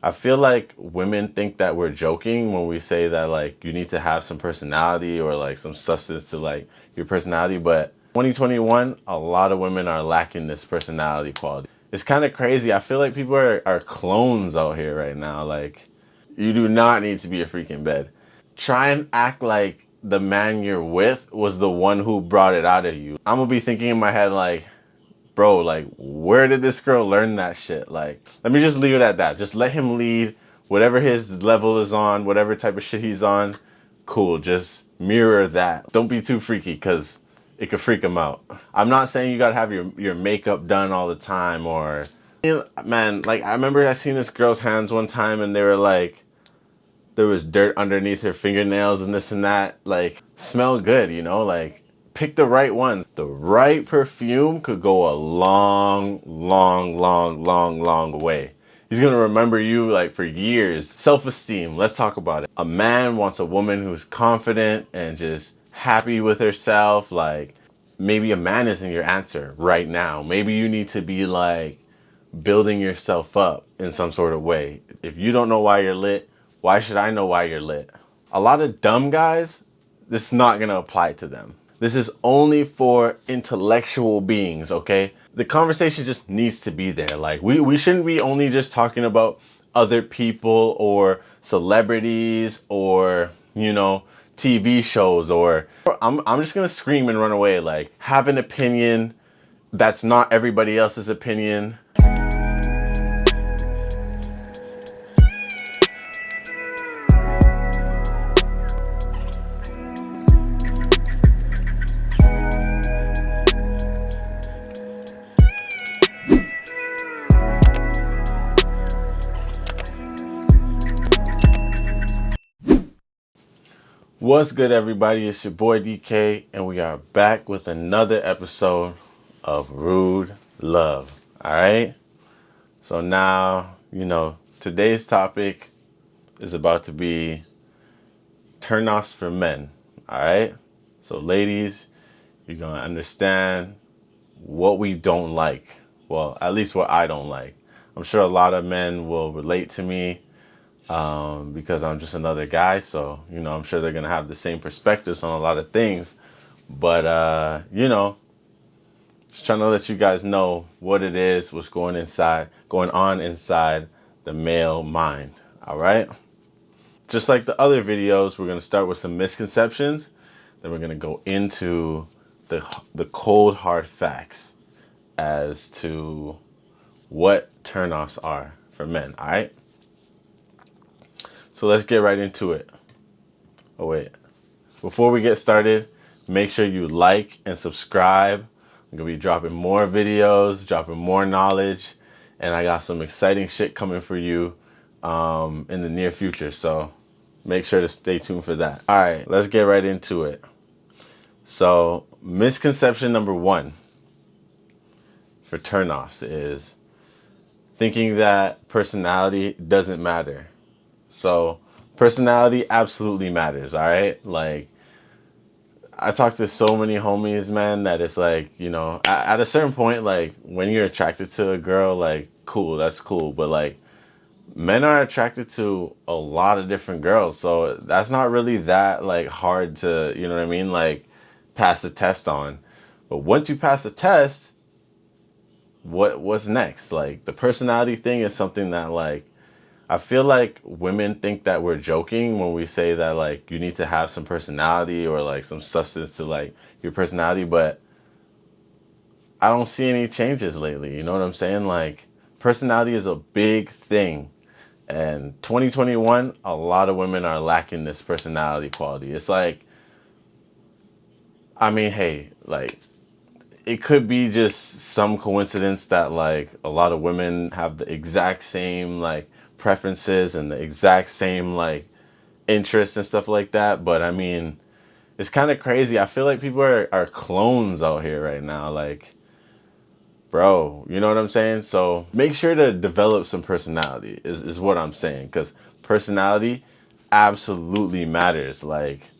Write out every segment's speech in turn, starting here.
I feel like women think that we're joking when we say that like you need to have some personality or like some substance to like your personality, but 2021, a lot of women are lacking this personality quality. It's kind of crazy. I feel like people are clones out here right now. Like, you do not need to be a freak in bed. Try and act like the man you're with was the one who brought it out of you. I'm gonna be thinking in my head like, bro, like, where did this girl learn that shit? Like, let me just leave it at that. Just let him lead. Whatever his level is on, whatever type of shit he's on, cool. Just mirror that. Don't be too freaky because it could freak him out. I'm not saying you gotta have your makeup done all the time or... Man, like, I remember I seen this girl's hands one time and they were like, there was dirt underneath her fingernails and this and that. Like, smell good, you know? Like, pick the right ones. The right perfume could go a long, long, long, long, long way. He's gonna remember you like for years. Self-esteem, let's talk about it. A man wants a woman who's confident and just happy with herself. Like, maybe a man isn't your answer right now. Maybe you need to be like building yourself up in some sort of way. If you don't know why you're lit, why should I know why you're lit? A lot of dumb guys, this is not gonna apply to them. This is only for intellectual beings, okay? The conversation just needs to be there. Like, we shouldn't be only just talking about other people or celebrities or, you know, TV shows or... I'm just gonna scream and run away. Like, have an opinion that's not everybody else's opinion. What's good, everybody? It's your boy Dkay, and we are back with another episode of Rude Love. All right. So now, you know, today's topic is about to be turnoffs for men. All right. So ladies, you're going to understand what we don't like. Well, at least what I don't like. I'm sure a lot of men will relate to me. Because I'm just another guy, so, you know, I'm sure they're going to have the same perspectives on a lot of things. But, you know, just trying to let you guys know what it is, what's going on inside the male mind. All right. Just like the other videos, we're going to start with some misconceptions. Then we're going to go into the cold, hard facts as to what turnoffs are for men. All right. So let's get right into it. Oh, wait. Before we get started, make sure you like and subscribe. I'm going to be dropping more videos, dropping more knowledge, and I got some exciting shit coming for you in the near future. So make sure to stay tuned for that. All right, let's get right into it. So misconception number one for turnoffs is thinking that personality doesn't matter. So personality absolutely matters, all right? Like, I talk to so many homies, man, that it's like, you know, at a certain point, like, when you're attracted to a girl, like, cool, that's cool. But, like, men are attracted to a lot of different girls. So that's not really that, like, hard to, you know what I mean? Like, pass the test on. But once you pass the test, what's next? Like, the personality thing is something that, like, I feel like women think that we're joking when we say that, like, you need to have some personality or, like, some substance to, like, your personality. But I don't see any changes lately. You know what I'm saying? Like, personality is a big thing. And 2021, a lot of women are lacking this personality quality. It's like, I mean, hey, like, it could be just some coincidence that, like, a lot of women have the exact same, like, preferences and the exact same, like, interests and stuff like that. But I mean, it's kind of crazy. I feel like people are clones out here right now. Like, bro, you know what I'm saying? So make sure to develop some personality is what I'm saying, because personality absolutely matters. Like,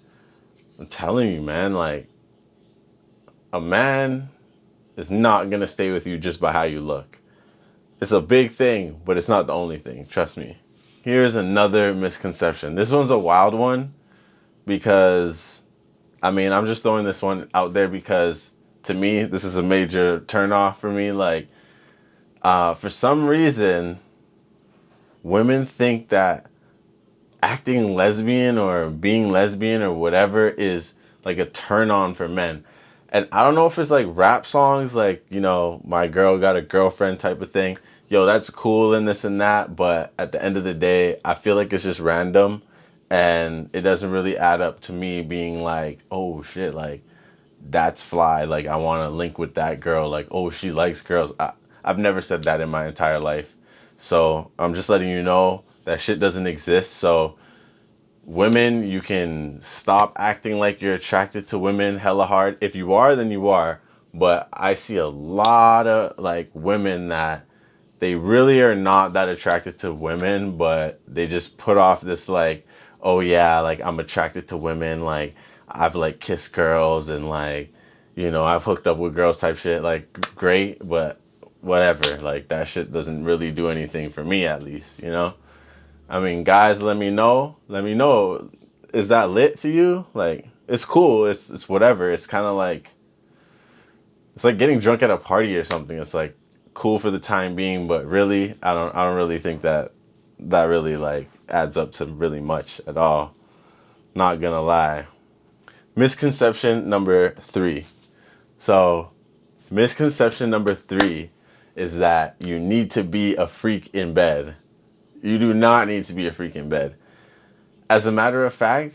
I'm telling you, man, like, a man is not gonna stay with you just by how you look. It's a big thing, but it's not the only thing. Trust me. Here's another misconception. This one's a wild one because, I mean, I'm just throwing this one out there because to me, this is a major turnoff for me. Like, for some reason, women think that acting lesbian or being lesbian or whatever is like a turn on for men. And I don't know if it's like rap songs, like, you know, my girl got a girlfriend type of thing. Yo, that's cool and this and that. But at the end of the day, I feel like it's just random and it doesn't really add up to me being like, oh shit, like that's fly. Like I want to link with that girl. Like, oh, she likes girls. I've never said that in my entire life. So I'm just letting you know that shit doesn't exist. So women, you can stop acting like you're attracted to women hella hard. If you are, then you are. But I see a lot of like women that they really are not that attracted to women, but they just put off this like, oh yeah, like I'm attracted to women. Like I've like kissed girls and like, you know, I've hooked up with girls type shit. Like great, but whatever. Like that shit doesn't really do anything for me at least, you know? I mean, guys, let me know. Let me know. Is that lit to you? Like, it's cool. It's whatever. It's kind of like, it's like getting drunk at a party or something. It's like cool for the time being, but really, I don't really think that that really like adds up to really much at all. Not gonna lie. Misconception number 3. So, misconception number 3 is that you need to be a freak in bed. You do not need to be a freak in bed. As a matter of fact,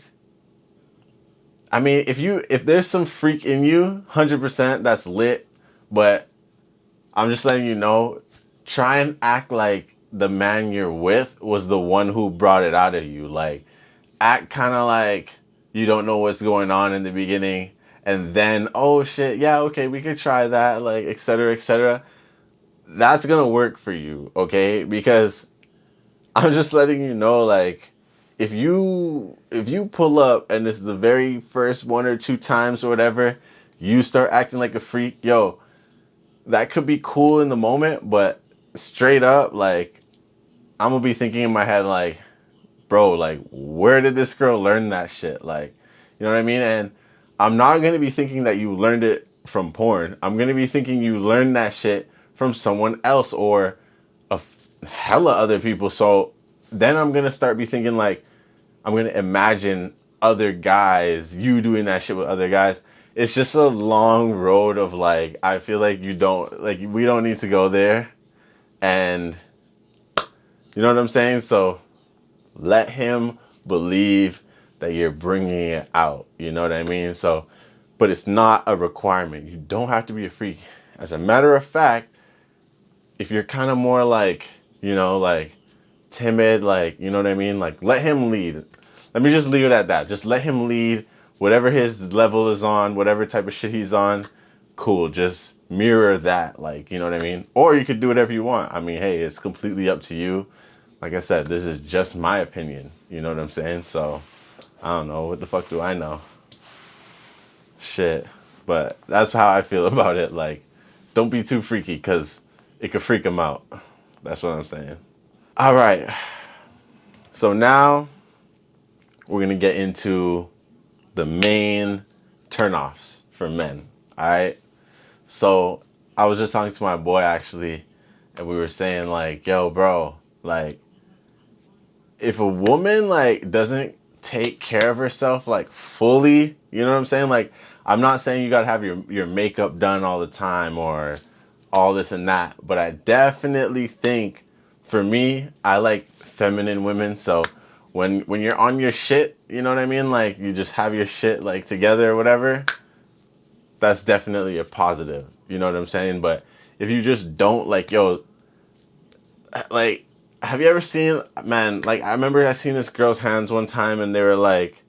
I mean, if there's some freak in you, 100% that's lit, but I'm just letting you know, try and act like the man you're with was the one who brought it out of you. Like, act kind of like you don't know what's going on in the beginning, and then, oh shit, yeah, okay, we could try that, like, etc., etc. That's gonna work for you, okay? Because I'm just letting you know, like, if you pull up and it's the very first 1 or 2 times or whatever, you start acting like a freak, yo, that could be cool in the moment, but straight up, like, I'm gonna be thinking in my head, like, bro, like, where did this girl learn that shit? Like, you know what I mean? And I'm not gonna be thinking that you learned it from porn. I'm gonna be thinking you learned that shit from someone else or hella other people. So then I'm gonna start be thinking like, I'm gonna imagine other guys, you doing that shit with other guys. It's just a long road of like, I feel like we don't need to go there. And you know what I'm saying? So let him believe that you're bringing it out. You know what I mean? So, but it's not a requirement. You don't have to be a freak. As a matter of fact, if you're kind of more like, you know, like timid, like, you know what I mean? Like, let him lead. Let me just leave it at that. Just let him lead. Whatever his level is on, whatever type of shit he's on, cool. Just mirror that, like, you know what I mean? Or you could do whatever you want. I mean, hey, it's completely up to you. Like I said, this is just my opinion. You know what I'm saying? So, I don't know. What the fuck do I know? Shit. But that's how I feel about it. Like, don't be too freaky because it could freak him out. That's what I'm saying. All right. So now we're going to get into the main turnoffs for men. All right. So I was just talking to my boy actually, and we were saying like, yo, bro, like, if a woman like doesn't take care of herself like fully, you know what I'm saying? Like, I'm not saying you gotta have your makeup done all the time or all this and that, but I definitely think for me, I like feminine women. So when you're on your shit, you know what I mean? Like you just have your shit like together or whatever, that's definitely a positive. You know what I'm saying? But if you just don't, like, yo, like, have you ever seen, man, like, I remember I seen this girl's hands one time and they were like,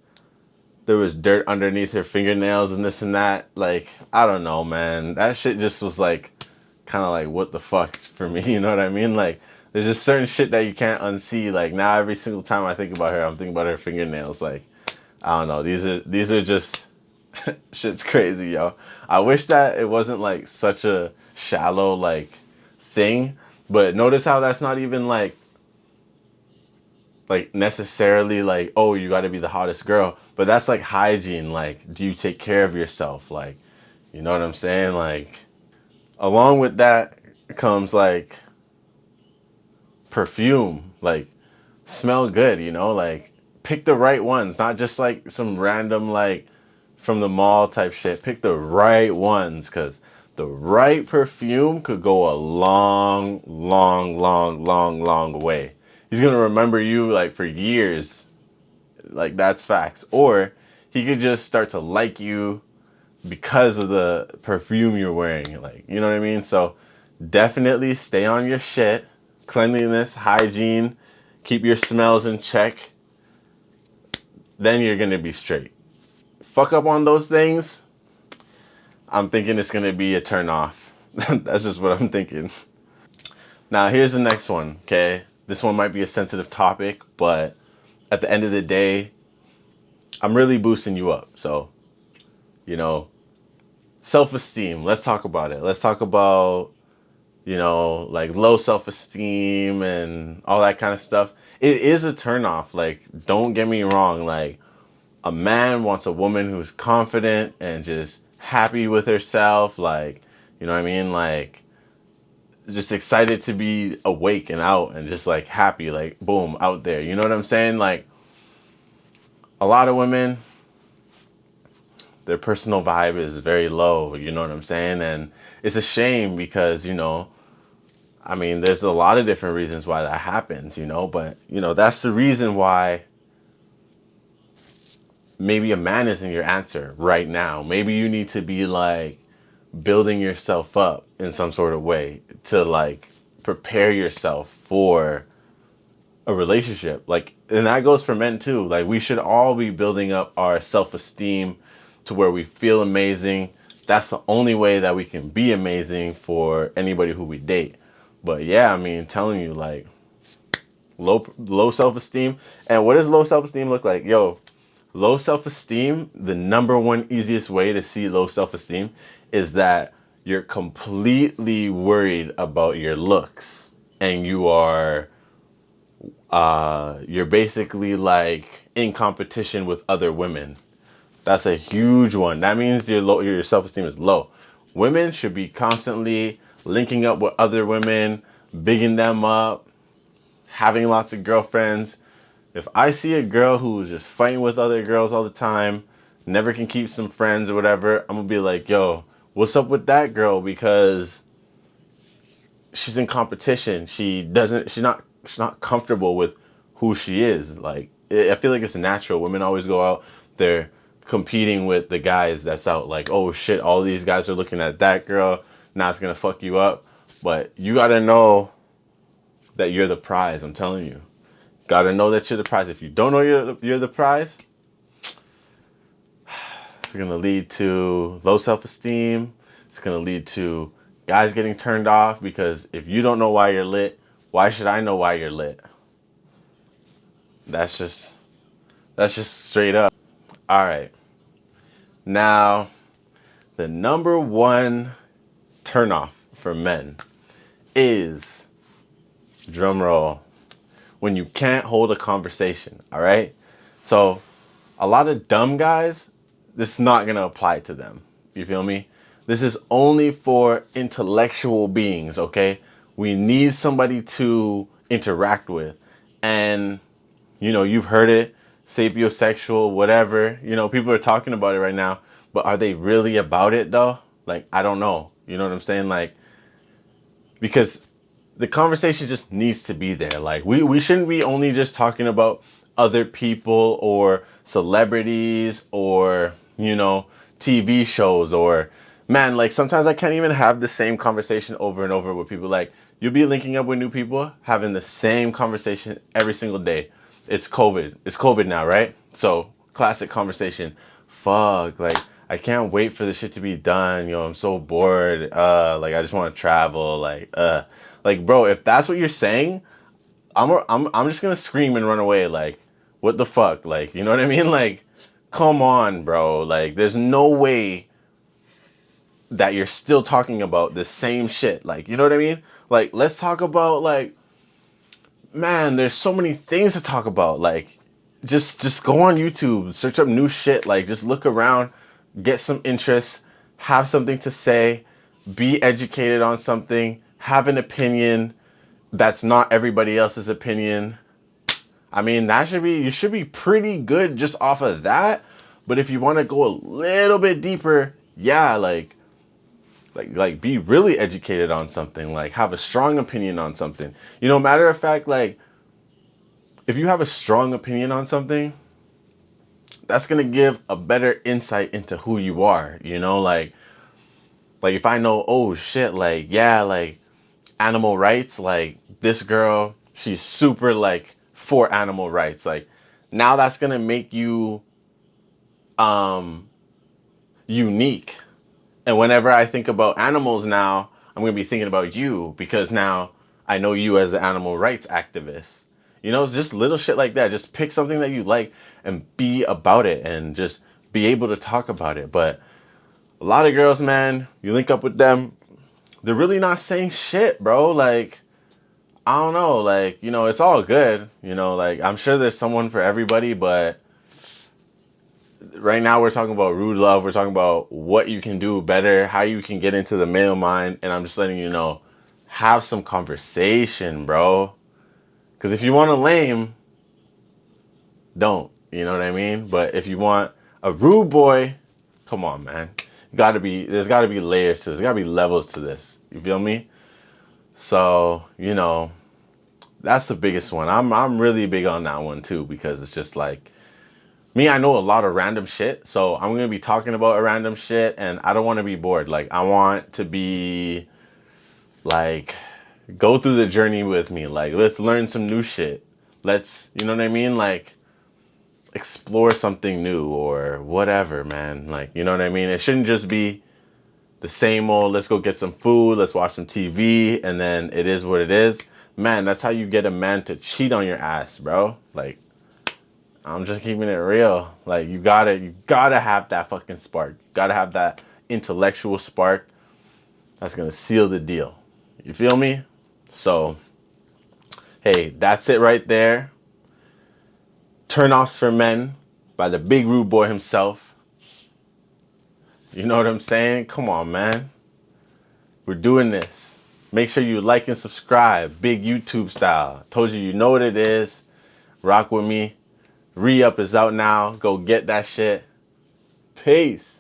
there was dirt underneath her fingernails and this and that. Like, I don't know, man. That shit just was like, kind of like, what the fuck for me, you know what I mean? Like, there's just certain shit that you can't unsee. Like, now every single time I think about her, I'm thinking about her fingernails. Like, I don't know. These are just, shit's crazy, yo. I wish that it wasn't like such a shallow, like, thing. But notice how that's not even like, like necessarily like, oh, you got to be the hottest girl, but that's like hygiene. Like, do you take care of yourself? Like, you know what I'm saying? Like, along with that comes like perfume. Like, smell good, you know? Like, pick the right ones, not just like some random like from the mall type shit. Pick the right ones, because the right perfume could go a long, long, long, long, long way. He's gonna remember you like for years. Like, that's facts. Or he could just start to like you because of the perfume you're wearing. Like, you know what I mean? So definitely stay on your shit. Cleanliness, hygiene, keep your smells in check. Then you're gonna be straight. Fuck up on those things, I'm thinking it's gonna be a turn off. That's just what I'm thinking. Now here's the next one, okay? This one might be a sensitive topic, but at the end of the day, I'm really boosting you up. So, you know, self-esteem. Let's talk about it. Let's talk about, you know, like low self-esteem and all that kind of stuff. It is a turnoff. Like, don't get me wrong. Like, a man wants a woman who's confident and just happy with herself. Like, you know what I mean? Like, just excited to be awake and out and just like happy, like boom, out there. You know what I'm saying? Like, a lot of women, their personal vibe is very low. You know what I'm saying? And it's a shame because, you know, I mean, there's a lot of different reasons why that happens, you know, but, you know, that's the reason why maybe a man isn't your answer right now. Maybe you need to be like building yourself up in some sort of way to like prepare yourself for a relationship. Like, and that goes for men too. Like, we should all be building up our self-esteem to where we feel amazing. That's the only way that we can be amazing for anybody who we date. But yeah, I mean, telling you, like, low self-esteem. And what does low self-esteem look like? Yo, low self-esteem, the number one easiest way to see low self-esteem is that you're completely worried about your looks, and you're basically like in competition with other women. That's a huge one. That means your self-esteem is low. Women should be constantly linking up with other women, bigging them up, having lots of girlfriends. If I see a girl who's just fighting with other girls all the time, never can keep some friends or whatever, I'm gonna be like, yo, what's up with that girl? Because she's in competition. She's not comfortable with who she is. Like, I feel like it's natural. Women always go out there competing with the guys that's out. Like, oh shit, all these guys are looking at that girl. Now it's gonna fuck you up. But you gotta know that you're the prize. I'm telling you. Gotta know that you're the prize. If you don't know you're the prize, it's gonna lead to low self-esteem. It's gonna lead to guys getting turned off, because if you don't know why you're lit, why should I know why you're lit? That's just straight up. All right. Now, the number one turnoff for men is, drum roll, when you can't hold a conversation. All right. So a lot of dumb guys, this is not gonna apply to them. You feel me? This is only for intellectual beings, okay? We need somebody to interact with. And, you know, you've heard it, sapiosexual, whatever. You know, people are talking about it right now. But are they really about it, though? Like, I don't know. You know what I'm saying? Like, because the conversation just needs to be there. Like, we shouldn't be only just talking about other people or celebrities or, you know, TV shows or, man, like sometimes I can't even have the same conversation over and over with people. Like, you'll be linking up with new people, having the same conversation every single day. It's COVID. It's COVID now, right? So, classic conversation. Fuck, like, I can't wait for this shit to be done. Yo, I'm so bored. Like, I just want to travel. Like, bro, if that's what you're saying, I'm just gonna scream and run away. Like, what the fuck? Like, you know what I mean? Like, come on, bro. Like, there's no way that you're still talking about the same shit. Like, you know what I mean? Like, let's talk about, like, man, there's so many things to talk about. Like, just go on YouTube, search up new shit. Like, just look around, get some interest, have something to say, be educated on something, have an opinion that's not everybody else's opinion. I mean, you should be pretty good just off of that. But if you want to go a little bit deeper, yeah, like be really educated on something, like have a strong opinion on something. You know, matter of fact, like if you have a strong opinion on something, that's going to give a better insight into who you are, you know, like if I know, oh shit, like, yeah, like animal rights, like this girl, she's super like for animal rights. Like now that's going to make you unique. And whenever I think about animals now, I'm going to be thinking about you because now I know you as the animal rights activist. You know, it's just little shit like that. Just pick something that you like and be about it and just be able to talk about it. But a lot of girls, man, you link up with them, they're really not saying shit, bro. Like, I don't know. Like, you know, it's all good. You know, like, I'm sure there's someone for everybody, but right now we're talking about rude love. We're talking about what you can do better, how you can get into the male mind. And I'm just letting you know, have some conversation, bro. Because if you want to lame, don't. You know what I mean? But if you want a rude boy, come on, man. There's got to be layers to this. There's got to be levels to this. You feel me? So, you know, that's the biggest one. I'm really big on that one too, because it's just like, me, I know a lot of random shit. So I'm going to be talking about a random shit and I don't want to be bored. Like, I want to be like, go through the journey with me. Like, let's learn some new shit. Let's, you know what I mean? Like, explore something new or whatever, man. Like, you know what I mean? It shouldn't just be the same old, let's go get some food, let's watch some TV, and then it is what it is. Man, that's how you get a man to cheat on your ass, bro. Like, I'm just keeping it real. Like, you gotta have that fucking spark. You gotta have that intellectual spark that's gonna seal the deal. You feel me? So, hey, that's it right there. Turnoffs for Men by the big rude boy himself. You know what I'm saying? Come on, man. We're doing this. Make sure you like and subscribe. Big YouTube style. Told you, you know what it is. Rock with me. Re-up is out now. Go get that shit. Peace.